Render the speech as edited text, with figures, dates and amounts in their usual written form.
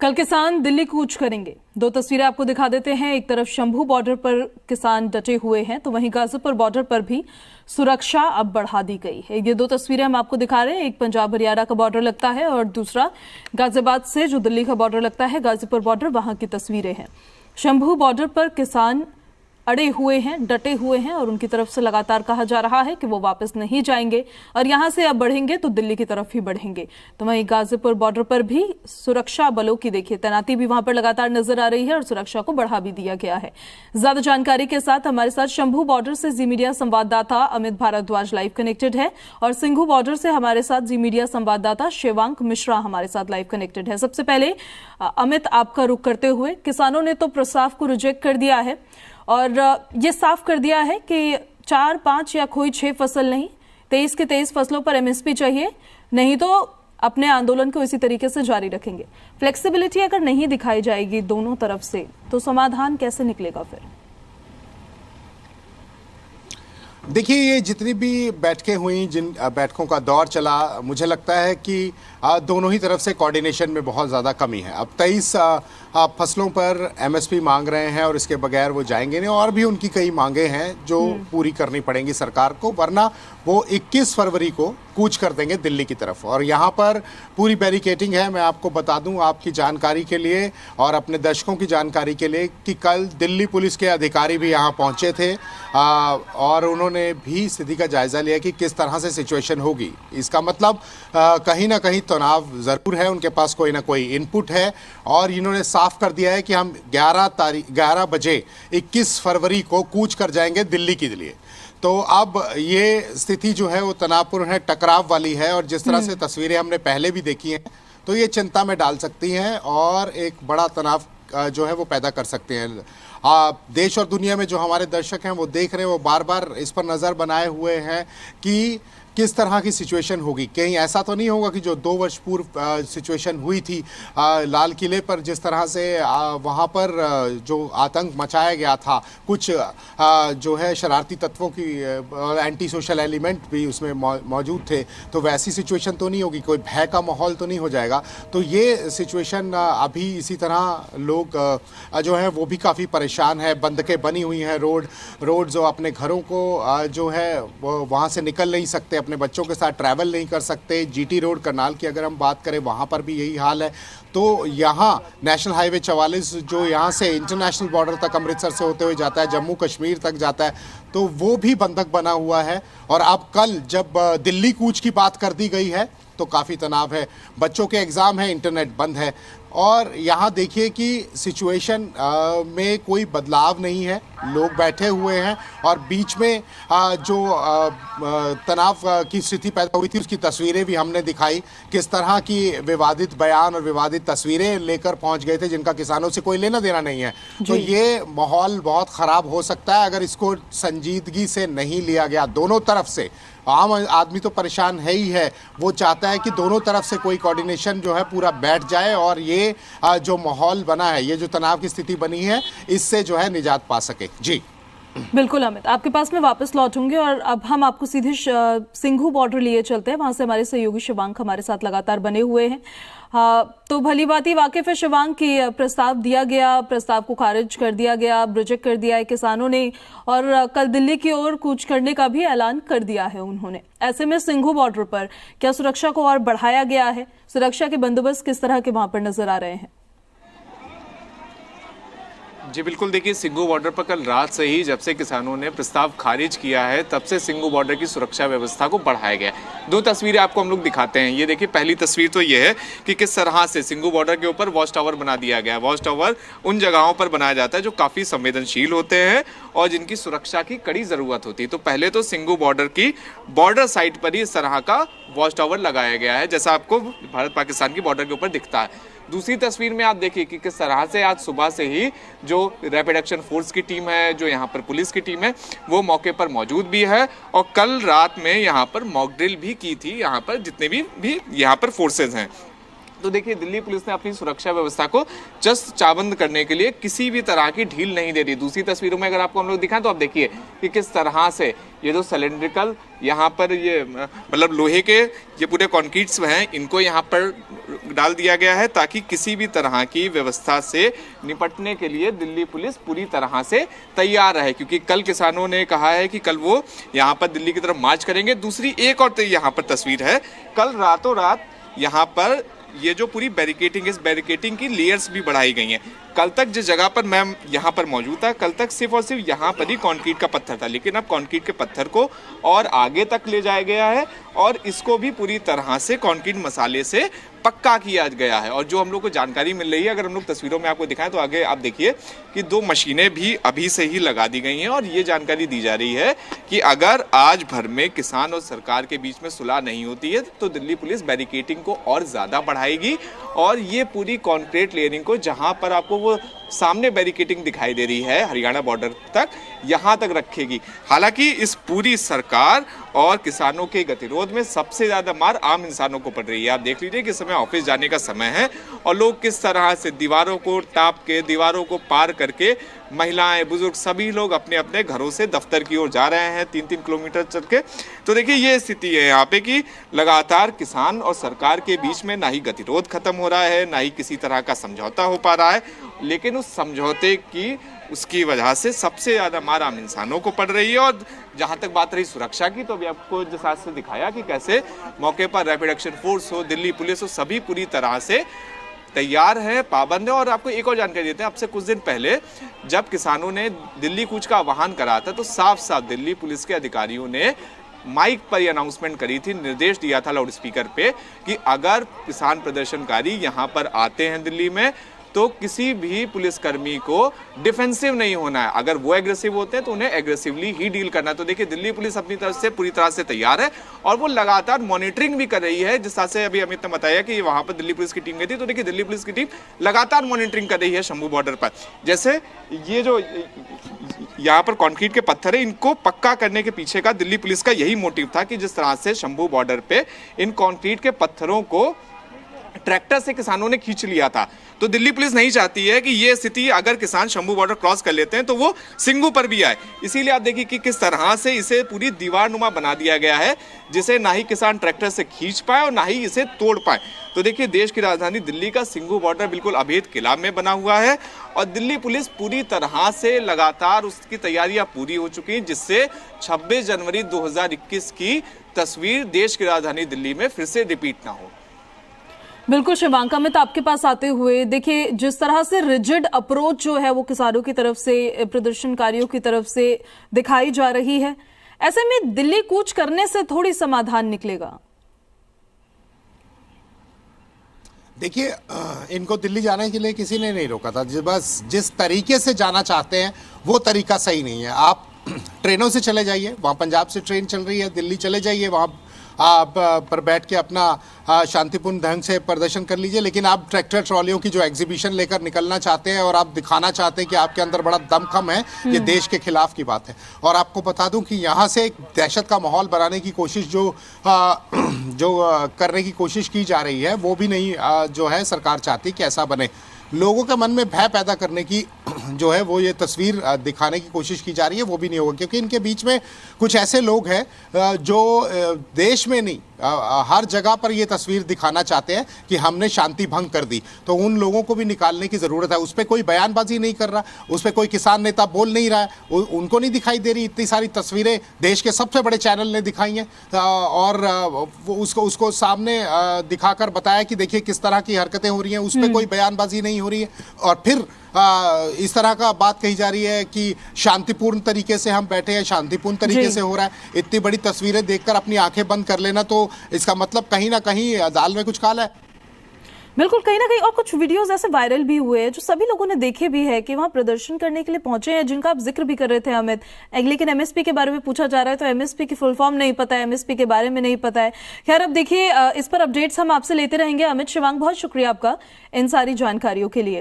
कल किसान दिल्ली कूच करेंगे। दो तस्वीरें आपको दिखा देते हैं। एक तरफ शंभू बॉर्डर पर किसान डटे हुए हैं, तो वहीं गाजीपुर बॉर्डर पर भी सुरक्षा अब बढ़ा दी गई है। ये दो तस्वीरें हम आपको दिखा रहे हैं। एक पंजाब हरियाणा का बॉर्डर लगता है और दूसरा गाजियाबाद से जो दिल्ली का बॉर्डर लगता है, गाजीपुर बॉर्डर, वहां की तस्वीरें हैं। शंभू बॉर्डर पर किसान अड़े हुए हैं, डटे हुए हैं और उनकी तरफ से लगातार कहा जा रहा है कि वो वापस नहीं जाएंगे और यहां से अब बढ़ेंगे तो दिल्ली की तरफ ही बढ़ेंगे। तो वहीं गाजीपुर बॉर्डर पर भी सुरक्षा बलों की देखिए तैनाती भी वहां पर लगातार नजर आ रही है और सुरक्षा को बढ़ा भी दिया गया है। ज्यादा जानकारी के साथ हमारे साथ शंभू बॉर्डर से जी मीडिया संवाददाता अमित भारद्वाज लाइव कनेक्टेड है और सिंघू बॉर्डर से हमारे साथ जी मीडिया संवाददाता शिवांक मिश्रा हमारे साथ लाइव कनेक्टेड है। सबसे पहले अमित, आपका रुख करते हुए, किसानों ने तो प्रस्ताव को रिजेक्ट कर दिया है और ये साफ कर दिया है कि 4, 5 या कोई 6 फसल नहीं, 23 के 23 फसलों पर एमएसपी चाहिए, नहीं तो अपने आंदोलन को इसी तरीके से जारी रखेंगे। फ्लेक्सिबिलिटी अगर नहीं दिखाई जाएगी दोनों तरफ से तो समाधान कैसे निकलेगा फिर? देखिए, ये जितनी भी बैठकें हुई, जिन बैठकों का दौर चला, मुझे लगता है कि दोनों ही तरफ से कोऑर्डिनेशन में बहुत ज़्यादा कमी है। अब 23 फसलों पर एमएसपी मांग रहे हैं और इसके बगैर वो जाएंगे नहीं, और भी उनकी कई मांगे हैं जो पूरी करनी पड़ेंगी सरकार को, वरना वो 21 फरवरी को कूच कर देंगे दिल्ली की तरफ। और यहाँ पर पूरी बैरिकेडिंग है। मैं आपको बता दूं आपकी जानकारी के लिए और अपने दर्शकों की जानकारी के लिए कि कल दिल्ली पुलिस के अधिकारी भी यहाँ पहुँचे थे और उन्होंने भी स्थिति का जायज़ा लिया कि किस तरह से सिचुएशन होगी। इसका मतलब कहीं ना कहीं तनाव ज़रूर है, उनके पास कोई ना कोई इनपुट है और इन्होंने साफ कर दिया है कि हम 11 बजे 21 फरवरी को कूच कर जाएंगे दिल्ली के लिए। तो अब ये स्थिति जो है वो तनावपूर्ण है, टकराव वाली है और जिस तरह से तस्वीरें हमने पहले भी देखी हैं तो ये चिंता में डाल सकती हैं और एक बड़ा तनाव जो है वो पैदा कर सकते हैं। देश और दुनिया में जो हमारे दर्शक हैं वो देख रहे हैं, वो बार बार इस पर नज़र बनाए हुए हैं कि किस तरह की सिचुएशन होगी। कहीं ऐसा तो नहीं होगा कि जो 2 वर्ष पूर्व सिचुएशन हुई थी लाल किले पर, जिस तरह से वहाँ पर जो आतंक मचाया गया था, कुछ जो है शरारती तत्वों की एंटी सोशल एलिमेंट भी उसमें मौजूद थे, तो वैसी सिचुएशन तो नहीं होगी, कोई भय का माहौल तो नहीं हो जाएगा। तो ये सिचुएशन अभी इसी तरह लोग जो है वो भी काफ़ी परेशान है। बंदकें बनी हुई हैं, रोड जो अपने घरों को जो है वहाँ से निकल नहीं सकते, अपने बच्चों के साथ ट्रैवल नहीं कर सकते। जीटी रोड करनाल की अगर हम बात करें वहाँ पर भी यही हाल है। तो यहाँ नेशनल हाईवे 44 जो यहाँ से इंटरनेशनल बॉर्डर तक अमृतसर से होते हुए जाता है, जम्मू कश्मीर तक जाता है, तो वो भी बंधक बना हुआ है। और अब कल जब दिल्ली कूच की बात कर दी गई है तो काफ़ी तनाव है। बच्चों के एग्ज़ाम है, इंटरनेट बंद है और यहाँ देखिए कि सिचुएशन में कोई बदलाव नहीं है, लोग बैठे हुए हैं और बीच में जो तनाव की स्थिति पैदा हुई थी उसकी तस्वीरें भी हमने दिखाई, किस तरह की विवादित बयान और विवादित तस्वीरें लेकर पहुंच गए थे जिनका किसानों से कोई लेना देना नहीं है। तो ये माहौल बहुत ख़राब हो सकता है अगर इसको संजीदगी से नहीं लिया गया। दोनों तरफ से आम आदमी तो परेशान है ही है, वो चाहता है कि दोनों तरफ से कोई कोऑर्डिनेशन जो है पूरा बैठ जाए और ये जो माहौल बना है, ये जो तनाव की स्थिति बनी है, इससे जो है निजात पा सके। जी बिल्कुल अमित, आपके पास में वापस लौटूंगे और अब हम आपको सीधे सिंघू बॉर्डर लिए चलते हैं। वहां से हमारे सहयोगी शिवांक हमारे साथ लगातार बने हुए हैं। तो भली भांति वाकिफ है शिवांक की प्रस्ताव दिया गया, प्रस्ताव को खारिज कर दिया गया, रिजेक्ट कर दिया है किसानों ने और कल दिल्ली की ओर कूच करने का भी ऐलान कर दिया है उन्होंने। ऐसे में सिंघू बॉर्डर पर क्या सुरक्षा को और बढ़ाया गया है? सुरक्षा के बंदोबस्त किस तरह के वहां पर नजर आ रहे हैं? जी बिल्कुल, देखिए सिंघू बॉर्डर पर कल रात से ही जब से किसानों ने प्रस्ताव खारिज किया है तब से सिंघू बॉर्डर की सुरक्षा व्यवस्था को बढ़ाया गया है। 2 तस्वीरें आपको हम लोग दिखाते हैं। ये देखिए, पहली तस्वीर तो ये है कि किस तरह से सिंघू बॉर्डर के ऊपर वॉच टावर बना दिया गया है। वॉच टावर उन जगहों पर बनाया जाता है जो काफ़ी संवेदनशील होते हैं और जिनकी सुरक्षा की कड़ी ज़रूरत होती है। तो पहले तो सिंघू बॉर्डर की बॉर्डर साइड पर ही इस तरह का वॉच टावर लगाया गया है जैसा आपको भारत पाकिस्तान की बॉर्डर के ऊपर दिखता है। दूसरी तस्वीर में आप देखिए कि किस तरह से आज सुबह से ही जो रैपिड एक्शन फोर्स की टीम है, जो यहाँ पर पुलिस की टीम है, वो मौके पर मौजूद भी है और कल रात में यहाँ पर मॉक ड्रिल भी की थी यहाँ पर जितने भी यहाँ पर फोर्सेज हैं। तो देखिए दिल्ली पुलिस ने अपनी सुरक्षा व्यवस्था को चस्त चाबंद करने के लिए किसी भी तरह की ढील नहीं दे रही। दूसरी तस्वीरों में अगर आपको हम लोग दिखाएं तो आप देखिए कि किस तरह से ये जो सिलेंड्रिकल यहाँ पर ये मतलब लोहे के ये पूरे कॉन्क्रीट्स हैं, इनको यहाँ पर डाल दिया गया है ताकि किसी भी तरह की व्यवस्था से निपटने के लिए दिल्ली पुलिस पूरी तरह से तैयार रहे, क्योंकि कल किसानों ने कहा है कि कल वो यहाँ पर दिल्ली की तरफ मार्च करेंगे। दूसरी एक और यहाँ पर तस्वीर है, कल रातों रात यहाँ पर ये जो पूरी बैरिकेटिंग, इस बैरिकेटिंग की लेयर्स भी बढ़ाई गई हैं। कल तक जिस जगह पर मैं यहाँ पर मौजूद था, कल तक सिर्फ और सिर्फ यहाँ पर ही कंक्रीट का पत्थर था, लेकिन अब कंक्रीट के पत्थर को और आगे तक ले जाया गया है और इसको भी पूरी तरह से कंक्रीट मसाले से पक्का किया गया है। और जो हम लोग को जानकारी मिल रही है, अगर हम लोग तस्वीरों में आपको दिखाएं तो आगे आप देखिए कि 2 मशीनें भी अभी से ही लगा दी गई हैं और ये जानकारी दी जा रही है कि अगर आज भर में किसान और सरकार के बीच में सुलह नहीं होती है तो दिल्ली पुलिस बैरिकेटिंग को और ज़्यादा बढ़ाएगी और ये पूरी कॉन्क्रीट लेयरिंग को, जहाँ पर आपको वो सामने बैरिकेटिंग दिखाई दे रही है हरियाणा बॉर्डर तक, यहाँ तक रखेगी। हालांकि इस पूरी सरकार और किसानों के गतिरोध में सबसे ज़्यादा मार आम इंसानों को पड़ रही है। आप देख लीजिए कि समय ऑफिस जाने का समय है और लोग किस तरह से दीवारों को टाप के, दीवारों को पार करके, महिलाएं, बुजुर्ग सभी लोग अपने अपने घरों से दफ्तर की ओर जा रहे हैं 3-3 किलोमीटर चल के। तो देखिए ये स्थिति है यहाँ पे कि लगातार किसान और सरकार के बीच में ना ही गतिरोध खत्म हो रहा है, ना ही किसी तरह का समझौता हो पा रहा है, लेकिन उस समझौते की उसकी वजह से सबसे ज़्यादा मार आम इंसानों को पड़ रही है। और जहाँ तक बात रही सुरक्षा की, तो अभी आपको जिस हाथ से दिखाया कि कैसे मौके पर रैपिड एक्शन फोर्स हो, दिल्ली पुलिस हो, सभी पूरी तरह से तैयार है, पाबंद है। और आपको एक और जानकारी देते हैं, अब से कुछ दिन पहले जब किसानों ने दिल्ली कूच का आह्वान करा था तो साफ साफ दिल्ली पुलिस के अधिकारियों ने माइक पर यह अनाउंसमेंट करी थी, निर्देश दिया था लाउड स्पीकर पे कि अगर किसान प्रदर्शनकारी यहाँ पर आते हैं दिल्ली में तो किसी भी पुलिसकर्मी को डिफेंसिव नहीं होना है, अगर वो एग्रेसिव होते हैं तो उन्हें एग्रेसिवली ही डील करना है। तो देखिए दिल्ली पुलिस अपनी तरफ से पूरी तरह से तैयार है और वो लगातार मॉनिटरिंग भी कर रही है। जिस तरह से अभी अमित ने बताया कि वहां पर दिल्ली पुलिस की टीम गई थी, तो देखिए दिल्ली पुलिस की टीम लगातार मॉनिटरिंग कर रही है शंभू बॉर्डर पर। जैसे ये जो यहाँ पर कंक्रीट के पत्थर है, इनको पक्का करने के पीछे का दिल्ली पुलिस का यही मोटिव था कि जिस तरह से शंभू बॉर्डर पे इन कंक्रीट के पत्थरों को ट्रैक्टर से किसानों ने खींच लिया था, तो दिल्ली पुलिस नहीं चाहती है कि ये स्थिति अगर किसान शंभू बॉर्डर क्रॉस कर लेते हैं तो वो सिंगू पर भी आए। इसीलिए आप देखिए कि किस तरह से इसे पूरी दीवारनुमा बना दिया गया है, जिसे ना ही किसान ट्रैक्टर से खींच पाए और ना ही इसे तोड़ पाए। तो देखिए देश की राजधानी दिल्ली का सिंगू बॉर्डर बिल्कुल अभेद किला में बना हुआ है और दिल्ली पुलिस पूरी तरह से लगातार उसकी तैयारियां पूरी हो चुकी हैं, जिससे 26 जनवरी 2021 की तस्वीर देश की राजधानी दिल्ली में फिर से रिपीट ना हो। बिल्कुल शिवांक, अमित आपके पास आते हुए देखिए जिस तरह से रिजिड अप्रोच जो है वो किसानों की तरफ से, प्रदर्शनकारियों की तरफ से दिखाई जा रही है, ऐसे में दिल्ली कूच करने से थोड़ी समाधान निकलेगा? देखिए इनको दिल्ली जाने के लिए किसी ने नहीं रोका था, बस जिस तरीके से जाना चाहते हैं वो तरीका सही नहीं है। आप ट्रेनों से चले जाइए, वहाँ पंजाब से ट्रेन चल रही है, दिल्ली चले जाइए, वहाँ आप पर बैठ के अपना शांतिपूर्ण ढंग से प्रदर्शन कर लीजिए। लेकिन आप ट्रैक्टर ट्रॉलियों की जो एग्जीबिशन लेकर निकलना चाहते हैं और आप दिखाना चाहते हैं कि आपके अंदर बड़ा दमखम है, ये देश के खिलाफ की बात है। और आपको बता दूं कि यहाँ से एक दहशत का माहौल बनाने की कोशिश जो करने की कोशिश की जा रही है, वो भी नहीं जो है सरकार चाहती कि ऐसा बने। लोगों के मन में भय पैदा करने की जो है वो ये तस्वीर दिखाने की कोशिश की जा रही है, वो भी नहीं होगा, क्योंकि इनके बीच में कुछ ऐसे लोग हैं जो देश में नहीं हर जगह पर ये तस्वीर दिखाना चाहते हैं कि हमने शांति भंग कर दी। तो उन लोगों को भी निकालने की ज़रूरत है। उस पर कोई बयानबाजी नहीं कर रहा, उस पर कोई किसान नेता बोल नहीं रहा है, उनको नहीं दिखाई दे रही। इतनी सारी तस्वीरें देश के सबसे बड़े चैनल ने दिखाई हैं और उसको सामने दिखाकर बताया कि देखिए किस तरह की हरकतें हो रही हैं, उस पर कोई बयानबाजी नहीं हो रही है। और फिर इस तरह का बात कही जा रही है कि शांतिपूर्ण तरीके से हम बैठे हैं, शांतिपूर्ण तरीके से हो रहा है। इतनी बड़ी तस्वीरें देखकर अपनी आंखें बंद कर लेना, तो इसका मतलब कहीं ना कहीं दाल में कुछ काला है। बिल्कुल, कहीं ना कहीं। और कुछ वीडियोस ऐसे वायरल भी हुए हैं जो सभी लोगों ने देखे भी है कि वहां प्रदर्शन करने के लिए पहुंचे हैं, जिनका आप जिक्र भी कर रहे थे अमित, लेकिन एमएसपी के बारे में पूछा जा रहा है तो एमएसपी की फुल फॉर्म नहीं पता है, एमएसपी के बारे में नहीं पता है। खैर अब देखिए इस पर अपडेट्स हम आपसे लेते रहेंगे। अमित, शिवांग, बहुत शुक्रिया आपका इन सारी जानकारियों के लिए।